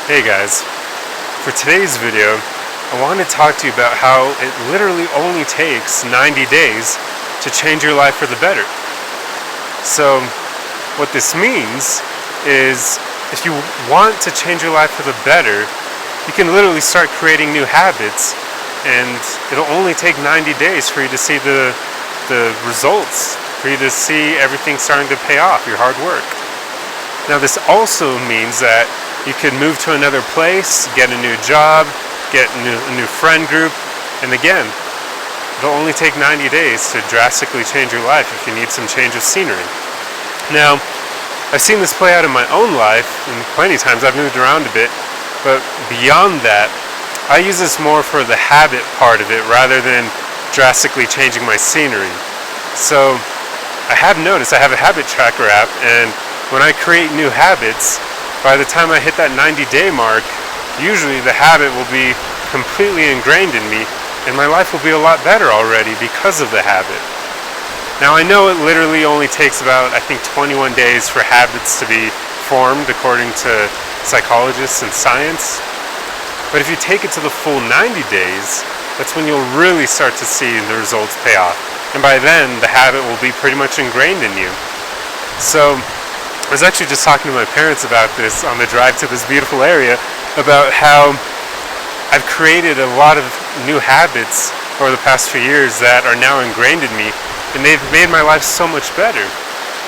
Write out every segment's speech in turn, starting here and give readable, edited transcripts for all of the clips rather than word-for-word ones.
Hey guys, for today's video, I want to talk to you about how it literally only takes 90 days to change your life for the better. So, what this means is if you want to change your life for the better, you can literally start creating new habits, and it'll only take 90 days for you to see the results, for you to see everything starting to pay off, your hard work. Now, this also means that you could move to another place, get a new job, get a new friend group, and again, it'll only take 90 days to drastically change your life if you need some change of scenery. Now, I've seen this play out in my own life, and plenty of times I've moved around a bit, but beyond that, I use this more for the habit part of it rather than drastically changing my scenery. So, I have noticed I have a habit tracker app, and when I create new habits, by the time I hit that 90-day mark, usually the habit will be completely ingrained in me, and my life will be a lot better already because of the habit. Now, I know it literally only takes about, I think, 21 days for habits to be formed according to psychologists and science. But if you take it to the full 90 days, that's when you'll really start to see the results pay off. And by then, the habit will be pretty much ingrained in you. So, I was actually just talking to my parents about this on the drive to this beautiful area, about how I've created a lot of new habits over the past few years that are now ingrained in me, and they've made my life so much better.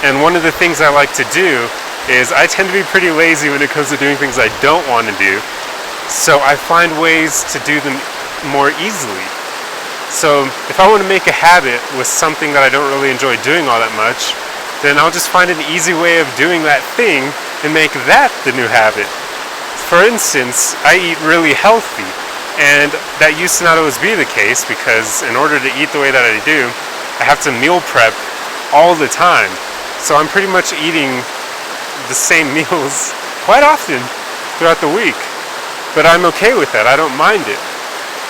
And one of the things I like to do is I tend to be pretty lazy when it comes to doing things I don't want to do, so I find ways to do them more easily. So if I want to make a habit with something that I don't really enjoy doing all that much, then I'll just find an easy way of doing that thing and make that the new habit. For instance, I eat really healthy, and that used to not always be the case because in order to eat the way that I do, I have to meal prep all the time. So I'm pretty much eating the same meals quite often throughout the week. But I'm okay with that, I don't mind it.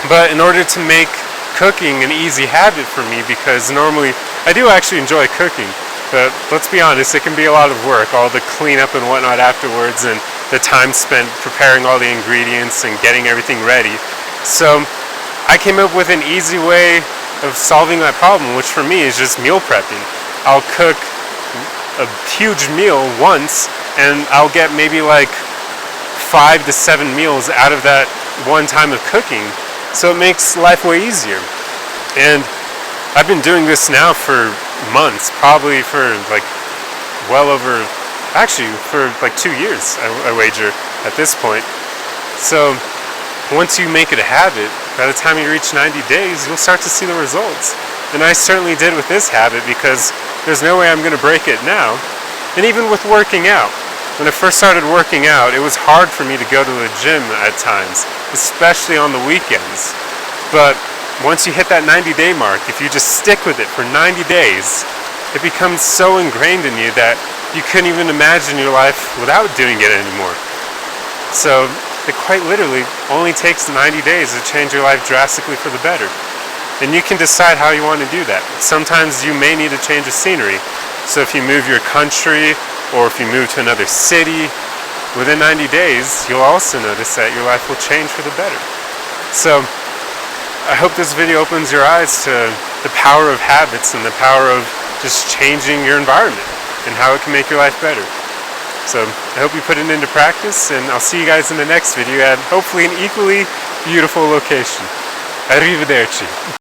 But in order to make cooking an easy habit for me, because normally I do actually enjoy cooking, but let's be honest, it can be a lot of work, all the cleanup and whatnot afterwards, and the time spent preparing all the ingredients and getting everything ready. So I came up with an easy way of solving that problem, which for me is just meal prepping. I'll cook a huge meal once, and I'll get maybe like 5 to 7 meals out of that one time of cooking. So it makes life way easier. And I've been doing this now for months, probably for like well over, actually for like 2 years, I wager at this point. So once you make it a habit, by the time you reach 90 days, you'll start to see the results. And I certainly did with this habit, because there's no way I'm going to break it now. And even with working out, when I first started working out, it was hard for me to go to the gym at times, especially on the weekends. But once you hit that 90-day mark, if you just stick with it for 90 days, it becomes so ingrained in you that you couldn't even imagine your life without doing it anymore. So it quite literally only takes 90 days to change your life drastically for the better. And you can decide how you want to do that. Sometimes you may need a change of scenery. So if you move your country, or if you move to another city, within 90 days, you'll also notice that your life will change for the better. So I hope this video opens your eyes to the power of habits and the power of just changing your environment and how it can make your life better. So I hope you put it into practice, and I'll see you guys in the next video at hopefully an equally beautiful location. Arrivederci.